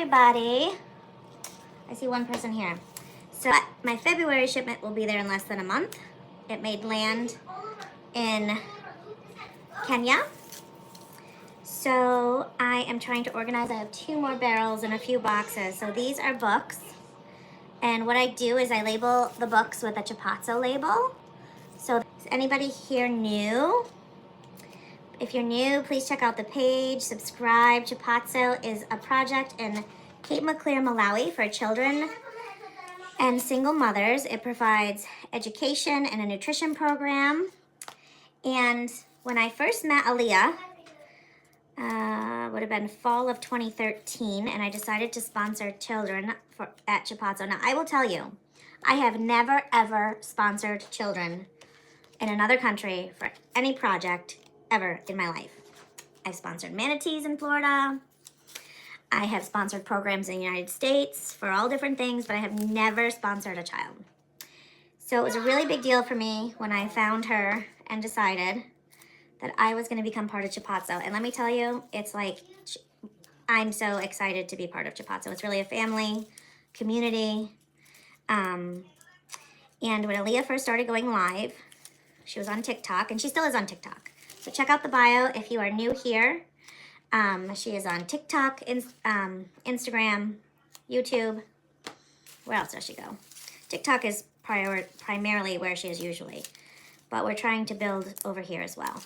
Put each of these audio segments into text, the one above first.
Everybody, I see one person here. So my February shipment will be there in less than a month. It made land in Kenya. So I am trying to organize. I have 2 more barrels and a few boxes. So these are books. And what I do is I label the books with a Chipazzo label. So is anybody here new? If you're new, please check out the page, subscribe. Chipazzo is a project in Cape Maclear, Malawi for children and single mothers. It provides education and a nutrition program. And when I first met Aaliyah, would have been fall of 2013, and I decided to sponsor children at Chipazzo. Now, I will tell you, I have never, ever sponsored children in another country for any project ever in my life. I've sponsored manatees in Florida. I have sponsored programs in the United States for all different things, but I have never sponsored a child. So it was a really big deal for me when I found her and decided that I was going to become part of Chipazzo. And let me tell you, it's like, I'm so excited to be part of Chipazzo. It's really a family, community. And when Aaliyah first started going live, she was on TikTok, and she still is on TikTok. So check out the bio if you are new here. She is on TikTok, Instagram, YouTube. Where else does she go? TikTok is primarily where she is usually, but we're trying to build over here as well.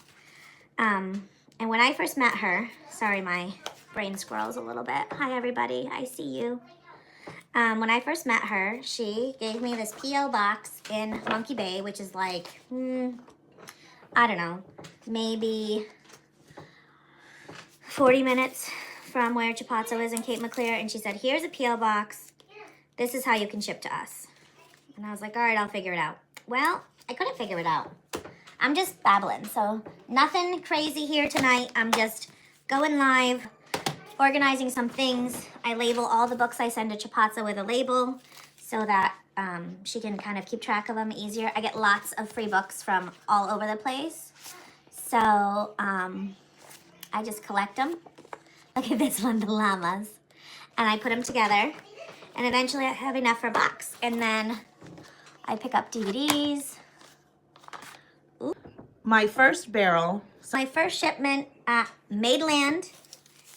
And when I first met her, sorry, my brain squirrels a little bit. Hi, everybody. I see you. When I first met her, she gave me this P.O. box in Monkey Bay, which is like, I don't know, maybe 40 minutes from where Chipazzo is in Cape Maclear. And she said, here's a P.O. box. This is how you can ship to us. And I was like, all right, I'll figure it out. Well, I couldn't figure it out. I'm just babbling, so nothing crazy here tonight. I'm just going live, organizing some things. I label all the books I send to Chipazzo with a label so that she can kind of keep track of them easier. I get lots of free books from all over the place. So I just collect them. Look at this one, the llamas. And I put them together. And eventually I have enough for a box. And then I pick up DVDs. Ooh. My first barrel. My first shipment made land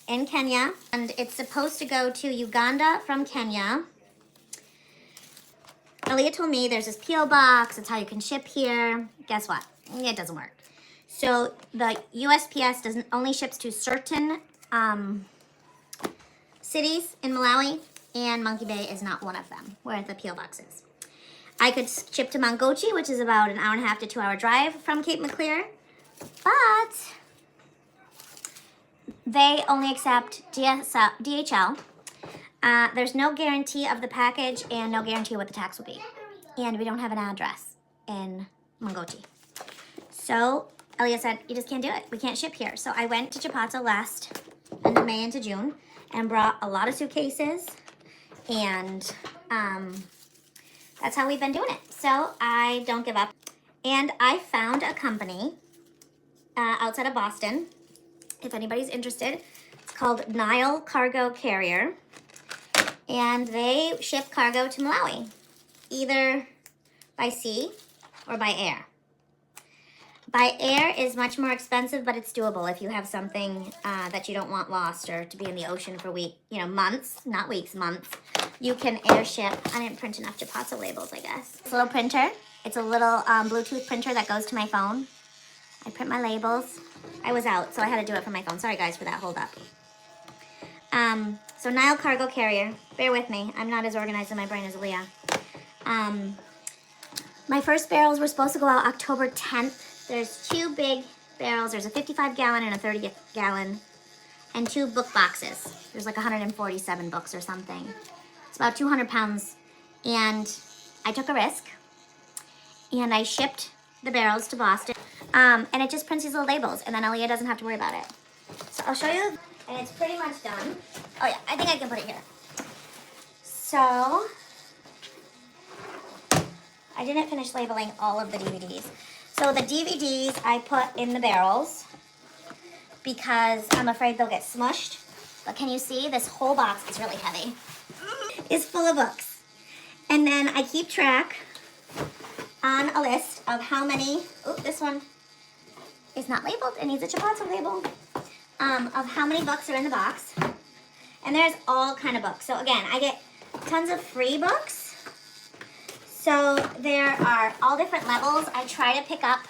in Kenya. And it's supposed to go to Uganda from Kenya. Aaliyah told me there's this P.O. box. It's how you can ship here. Guess what? It doesn't work. So the USPS only ships to certain cities in Malawi, and Monkey Bay is not one of them, where the P.O. box is. I could ship to Mangochi, which is about an 1.5 to 2 hour drive from Cape Maclear, but they only accept DHL. There's no guarantee of the package and no guarantee what the tax will be. And we don't have an address in Mangochi. So Aaliyah said, you just can't do it. We can't ship here. So I went to Chipazzo last end of May into June and brought a lot of suitcases, and that's how we've been doing it. So I don't give up. And I found a company outside of Boston. If anybody's interested, it's called Nile Cargo Carrier. And they ship cargo to Malawi, either by sea or by air. By air is much more expensive, but it's doable if you have something that you don't want lost or to be in the ocean for months, not weeks, months. You can airship. I didn't print enough Chipazzo labels, I guess. It's a little printer. It's a little Bluetooth printer that goes to my phone. I print my labels. I was out, so I had to do it from my phone. Sorry, guys, for that hold up. So Nile Cargo Carrier. Bear with me. I'm not as organized in my brain as Aaliyah. My first barrels were supposed to go out October 10th. There's 2 big barrels. There's a 55-gallon and a 30-gallon, and 2 book boxes. There's like 147 books or something. It's about 200 pounds, and I took a risk, and I shipped the barrels to Boston, and it just prints these little labels, and then Aaliyah doesn't have to worry about it. So I'll show you, and it's pretty much done. Oh yeah, I think I can put it here. So I didn't finish labeling all of the DVDs. So the DVDs I put in the barrels because I'm afraid they'll get smushed. But can you see this whole box is really heavy? It's full of books. And then I keep track on a list of how many, oh, this one is not labeled. It needs a Chipotle label. Of how many books are in the box. And there's all kind of books. So again, I get tons of free books. So there are all different levels. I try to pick up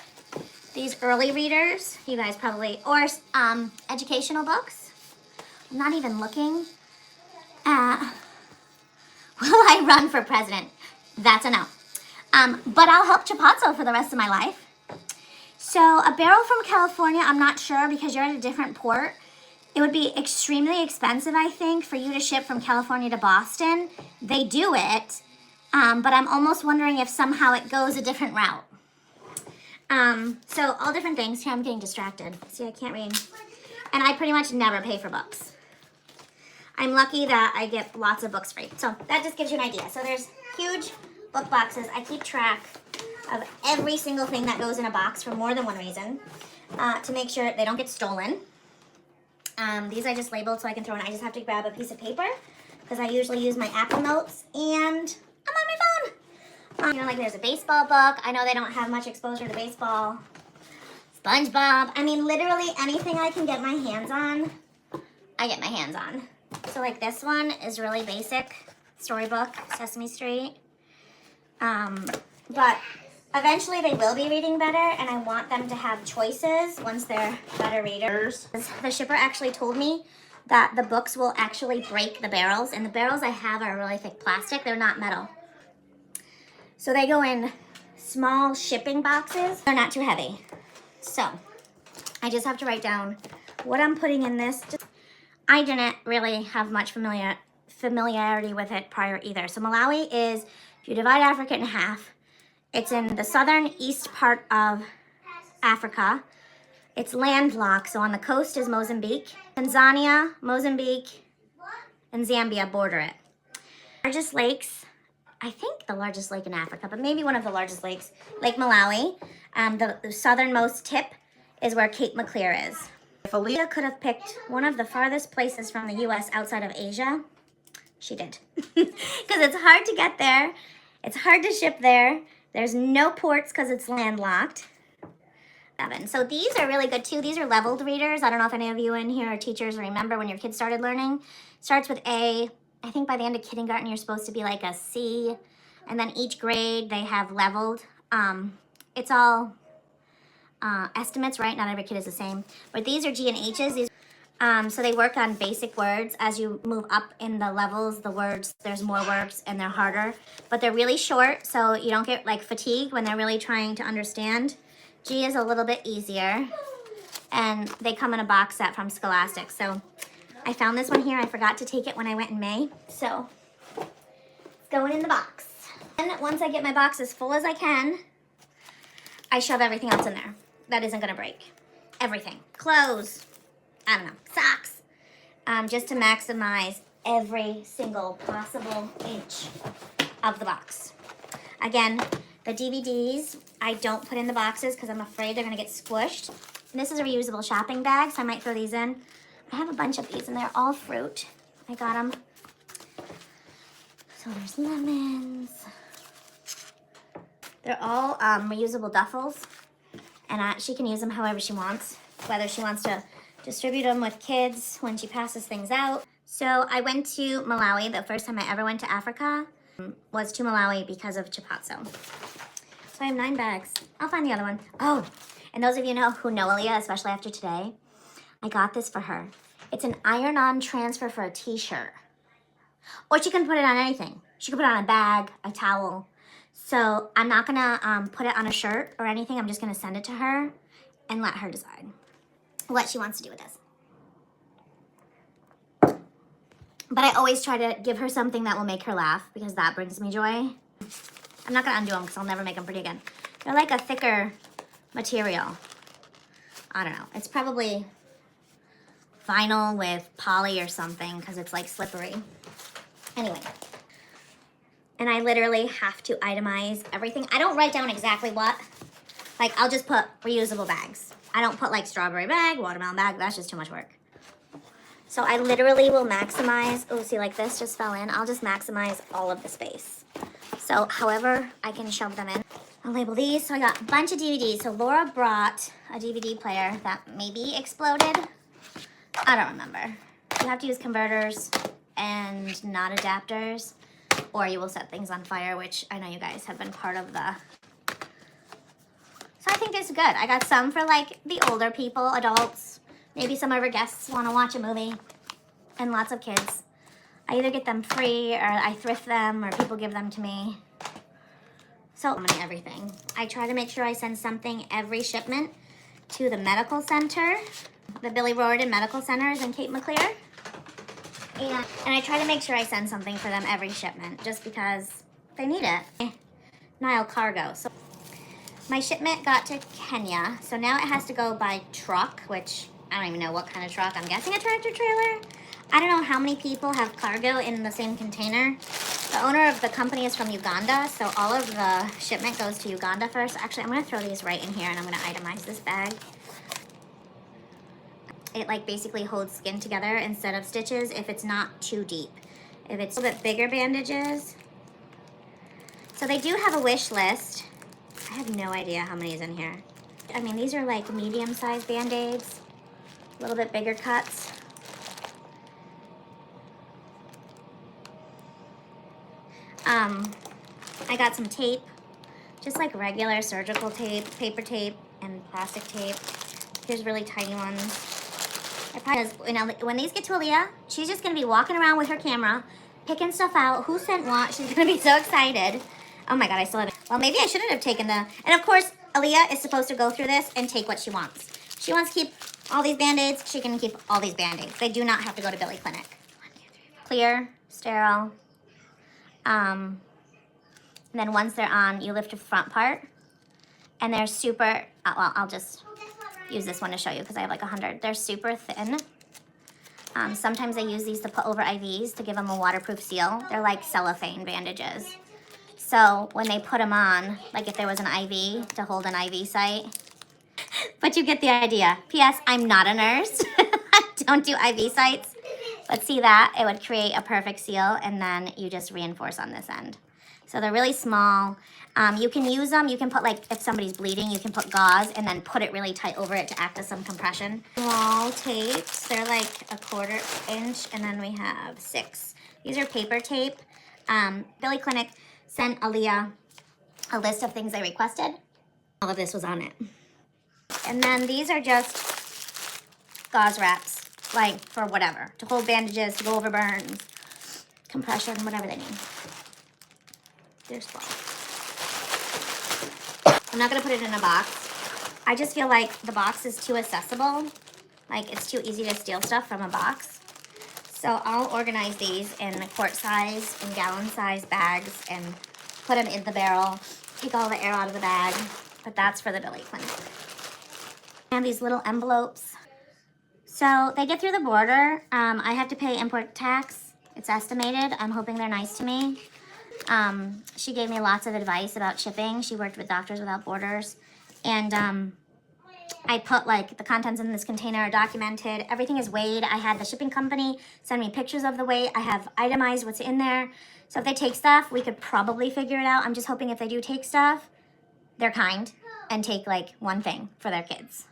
these early readers. You guys probably, or educational books. I'm not even looking at, will I run for president? That's a no. But I'll help Chipazzo for the rest of my life. So a barrel from California, I'm not sure because you're at a different port. It would be extremely expensive, I think, for you to ship from California to Boston. They do it, but I'm almost wondering if somehow it goes a different route. So all different things. Here, I'm getting distracted. See, I can't read. And I pretty much never pay for books. I'm lucky that I get lots of books free. So that just gives you an idea. So there's huge book boxes. I keep track of every single thing that goes in a box for more than one reason, to make sure they don't get stolen. These I just labeled so I can throw in. I just have to grab a piece of paper because I usually use my Apple Notes and I'm on my phone. You know, like there's a baseball book. I know they don't have much exposure to baseball. SpongeBob. I mean, literally anything I can get my hands on, I get my hands on. So like this one is really basic. Storybook, Sesame Street. But eventually they will be reading better, and I want them to have choices once they're better readers. The shipper actually told me that the books will actually break the barrels, and the barrels I have are really thick plastic. They're not metal. So they go in small shipping boxes. They're not too heavy. So I just have to write down what I'm putting in this. I didn't really have much familiarity with it prior either. So Malawi is, if you divide Africa in half, it's in the southern east part of Africa. It's landlocked, so on the coast is Mozambique. Tanzania, Mozambique, and Zambia border it. Largest lakes, I think the largest lake in Africa, but maybe one of the largest lakes, Lake Malawi. The southernmost tip is where Cape Maclear is. If Aaliyah could have picked one of the farthest places from the US outside of Asia, she did. Because it's hard to get there. It's hard to ship there. There's no ports because it's landlocked. So these are really good too. These are leveled readers. I don't know if any of you in here are teachers remember when your kids started learning. Starts with A. I think by the end of kindergarten you're supposed to be like a C. And then each grade they have leveled. It's all estimates, right? Not every kid is the same. But these are G and H's. These, so they work on basic words. As you move up in the levels, the words, there's more words and they're harder. But they're really short, so you don't get like fatigued when they're really trying to understand. G is a little bit easier. And they come in a box set from Scholastic. So I found this one here. I forgot to take it when I went in May. So it's going in the box. And once I get my box as full as I can, I shove everything else in there. That isn't gonna break. Everything. Clothes, I don't know, socks. Just to maximize every single possible inch of the box. Again, the DVDs, I don't put in the boxes because I'm afraid they're gonna get squished. And this is a reusable shopping bag, so I might throw these in. I have a bunch of these and they're all fruit. I got them. So there's lemons. They're all reusable duffels. And she can use them however she wants. Whether she wants to distribute them with kids when she passes things out. So I went to Malawi. The first time I ever went to Africa was to Malawi because of Chipazzo. So I have 9 bags. I'll find the other one. Oh, and those of you who know Aaliyah, especially after today, I got this for her. It's an iron-on transfer for a t-shirt. Or she can put it on anything. She can put it on a bag, a towel. So I'm not gonna put it on a shirt or anything. I'm just gonna send it to her and let her decide what she wants to do with this. But I always try to give her something that will make her laugh because that brings me joy. I'm not gonna undo them because I'll never make them pretty again. They're like a thicker material. I don't know. It's probably vinyl with poly or something because it's like slippery. Anyway. And I literally have to itemize everything. I don't write down exactly what. Like, I'll just put reusable bags. I don't put like strawberry bag, watermelon bag. That's just too much work. So I literally will maximize, oh, see, like this just fell in. I'll just maximize all of the space. So however I can shove them in. I'll label these. So I got a bunch of DVDs. So Laura brought a DVD player that maybe exploded. I don't remember. You have to use converters and not adapters, or you will set things on fire, which I know you guys have been part of the... So I think this is good. I got some for like the older people, adults. Maybe some of our guests want to watch a movie, and lots of kids. I either get them free, or I thrift them, or people give them to me. So everything. I try to make sure I send something every shipment to the medical center, the Billy Riordan Medical Centers in Cape Maclear. And I try to make sure I send something for them every shipment, just because they need it. Nile Cargo. So my shipment got to Kenya, so now it has to go by truck, which I don't even know what kind of truck. I'm guessing a tractor trailer. I don't know how many people have cargo in the same container. The owner of the company is from Uganda, so all of the shipment goes to Uganda first. Actually, I'm gonna throw these right in here and I'm gonna itemize this bag. It like basically holds skin together instead of stitches if it's not too deep. If it's a little bit bigger bandages. So they do have a wish list. I have no idea how many is in here. I mean, these are like medium-sized Band-Aids, a little bit bigger cuts. I got some tape, just like regular surgical tape, paper tape, and plastic tape. Here's really tiny ones. Because when these get to Aaliyah, she's just gonna be walking around with her camera, picking stuff out. Who sent what? She's gonna be so excited. Oh my God, I still have it. Well, maybe I shouldn't have taken the, and of course, Aaliyah is supposed to go through this and take what she wants. She wants to keep all these Band-Aids, she can keep all these Band-Aids. They do not have to go to Billy Clinic. Clear, sterile. And then once they're on, you lift the front part, and they're super, well, I'll just use this one to show you because I have like 100. They're super thin. Sometimes I use these to put over IVs to give them a waterproof seal. They're like cellophane bandages. So when they put them on, like if there was an IV to hold an IV site, but you get the idea. P.S. I'm not a nurse. Don't do IV sites. But see that? It would create a perfect seal, and then you just reinforce on this end. So they're really small. You can use them. You can put, like, if somebody's bleeding, you can put gauze and then put it really tight over it to act as some compression. Small tapes. They're like a 1/4 inch, and then we have 6. These are paper tape. Billy Clinic sent Aaliyah a list of things they requested. All of this was on it. And then these are just gauze wraps, like for whatever, to hold bandages, to go over burns, compression, whatever they need. They're small. I'm not gonna put it in a box. I just feel like the box is too accessible. Like it's too easy to steal stuff from a box. So I'll organize these in quart size and gallon size bags and put them in the barrel, take all the air out of the bag, but that's for the Billy Clinic. And these little envelopes. So they get through the border. I have to pay import tax. It's estimated. I'm hoping they're nice to me. She gave me lots of advice about shipping. She worked with Doctors Without Borders. And I put like the contents in this container are documented. Everything is weighed. I had the shipping company send me pictures of the weight. I have itemized what's in there. So if they take stuff, we could probably figure it out. I'm just hoping if they do take stuff, they're kind and take like one thing for their kids.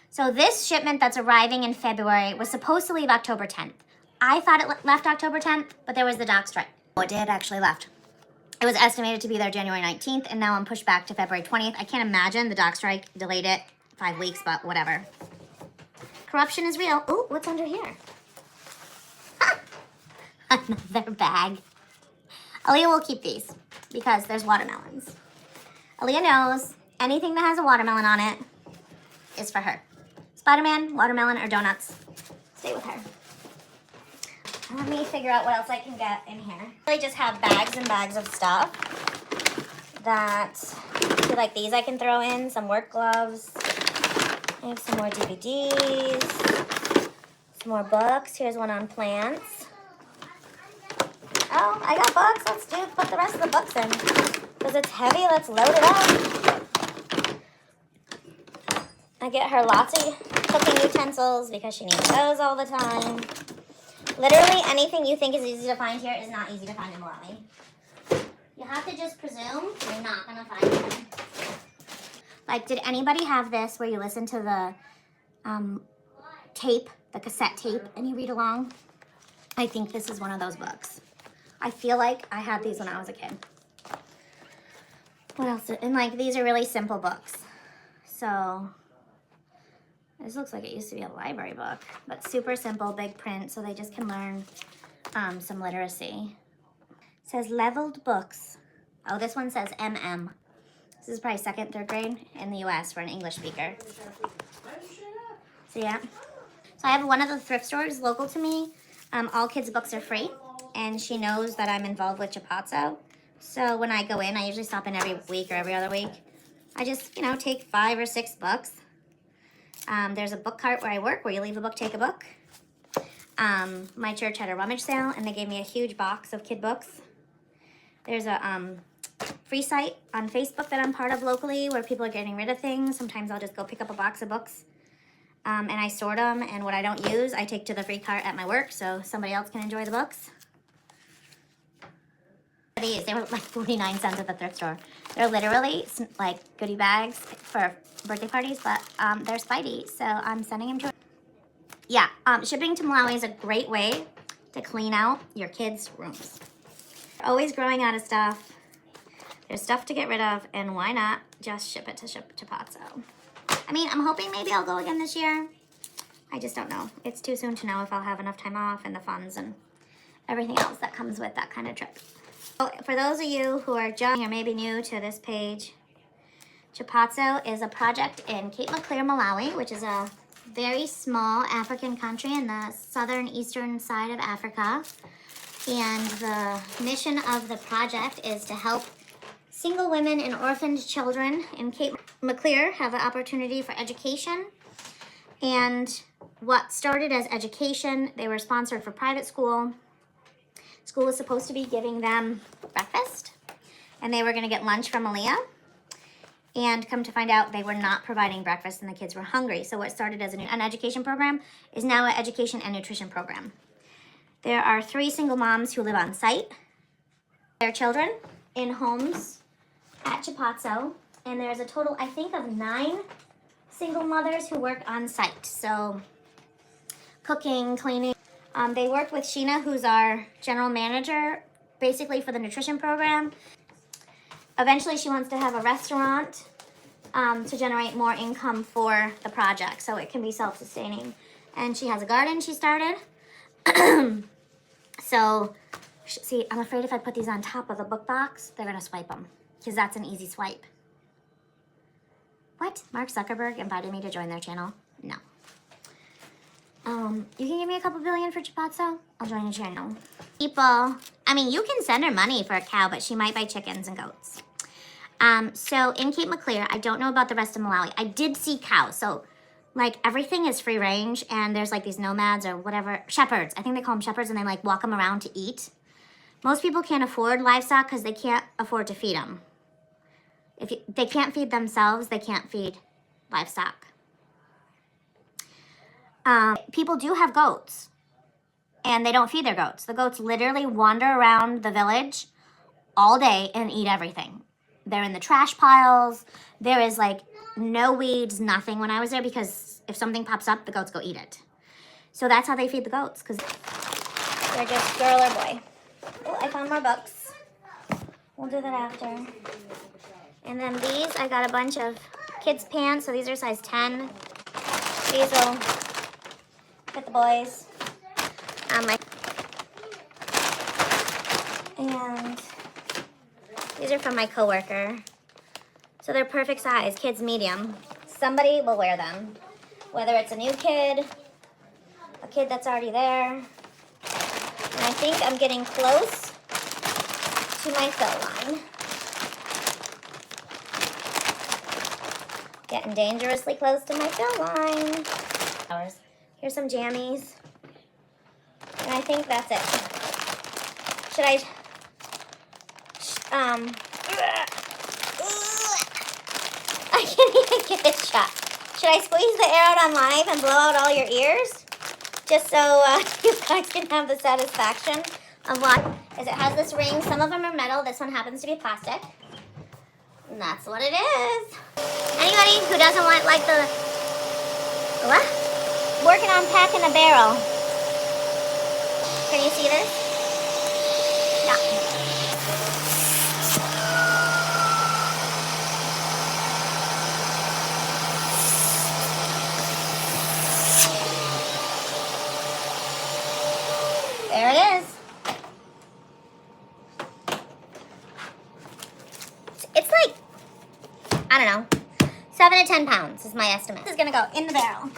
So this shipment that's arriving in February was supposed to leave October 10th. I thought it left October 10th, but there was the dock strike. Oh, it did actually left. It was estimated to be there January 19th, and now I'm pushed back to February 20th. I can't imagine the dock strike delayed it 5 weeks, but whatever. Corruption is real. Ooh, what's under here? Another bag. Aaliyah will keep these because there's watermelons. Aaliyah knows anything that has a watermelon on it is for her. Spider-Man, watermelon, or donuts. Stay with her. Let me figure out what else I can get in here. I just have bags and bags of stuff that, like these I can throw in, some work gloves. I have some more DVDs, some more books. Here's one on plants. Oh, I got books. Let's put the rest of the books in. Because it's heavy, let's load it up. I get her lots of cooking utensils because she needs those all the time. Literally anything you think is easy to find here is not easy to find in Malawi. You have to just presume you're not gonna find it. Like, did anybody have this where you listen to the tape, the cassette tape, and you read along? I think this is one of those books. I feel like I had these when I was a kid. What else? And like, these are really simple books. So this looks like it used to be a library book, but super simple, big print, so they just can learn some literacy. It says leveled books. Oh, this one says MM. This is probably 2nd, 3rd grade in the US for an English speaker. So yeah. So I have one of the thrift stores local to me. All kids' books are free, and she knows that I'm involved with Chapazzo. So when I go in, I usually stop in every week or every other week. I just, take 5 or 6 books. There's a book cart where I work, where you leave a book, take a book. My church had a rummage sale, and they gave me a huge box of kid books. There's a free site on Facebook that I'm part of locally where people are getting rid of things. Sometimes I'll just go pick up a box of books, and I sort them, and what I don't use, I take to the free cart at my work so somebody else can enjoy the books. They were like 49 cents at the thrift store. They're literally like goodie bags for birthday parties, but they're Spidey, so I'm sending him to. Yeah, shipping to Malawi is a great way to clean out your kids' rooms. Always growing out of stuff. There's stuff to get rid of, and why not just ship it to Chapazzo? I mean, I'm hoping maybe I'll go again this year. I just don't know. It's too soon to know if I'll have enough time off and the funds and everything else that comes with that kind of trip. So for those of you who are just or maybe new to this page, Chapazzo is a project in Cape Maclear, Malawi, which is a very small African country in the southern eastern side of Africa. And the mission of the project is to help single women and orphaned children in Cape Maclear have an opportunity for education. And what started as education, they were sponsored for private school. School was supposed to be giving them breakfast, and they were going to get lunch from Aaliyah. And come to find out, they were not providing breakfast, and the kids were hungry. So what started as an education program is now an education and nutrition program. There are 3 single moms who live on site, their children in homes at Chapazzo, and there's a total, I think, of 9 single mothers who work on site. So cooking, cleaning. They worked with Sheena, who's our general manager, basically for the nutrition program. Eventually, she wants to have a restaurant to generate more income for the project, so it can be self-sustaining. And she has a garden she started. So, see, I'm afraid if I put these on top of the book box, they're going to swipe them, because that's an easy swipe. What? Mark Zuckerberg invited me to join their channel? No. You can give me a couple billion for Chapazzo? I'll join your channel. People, I mean, you can send her money for a cow, but she might buy chickens and goats. So in Cape Maclear, I don't know about the rest of Malawi. I did see cows, so like everything is free range, and there's like these nomads or whatever, shepherds. I think they call them shepherds, and they like walk them around to eat. Most people can't afford livestock because they can't afford to feed them. They can't feed themselves, they can't feed livestock. People do have goats, and they don't feed their goats. The goats literally wander around the village all day and eat everything. They're in the trash piles. There is like no weeds, nothing when I was there, because if something pops up, the goats go eat it. So that's how they feed the goats, because they're just girl or boy. Oh, I found more books. We'll do that after. And then these, I got a bunch of kids' pants, so these are size 10. These will fit the boys. And these are from my coworker. So they're perfect size, kids medium. Somebody will wear them. Whether it's a new kid, a kid that's already there. And I think I'm getting close to my fill line. Getting dangerously close to my fill line. Here's some jammies. And I think that's it. Should I... I can't even get it shut. Should I squeeze the air out on live and blow out all your ears? Just so you guys can have the satisfaction of what is. It has this ring. Some of them are metal. This one happens to be plastic. And that's what it is. Anybody who doesn't want like the what? Working on packing a barrel. Can you see this? Yeah. There it is. It's like, I don't know, 7 to 10 pounds is my estimate. This is gonna go in the barrel.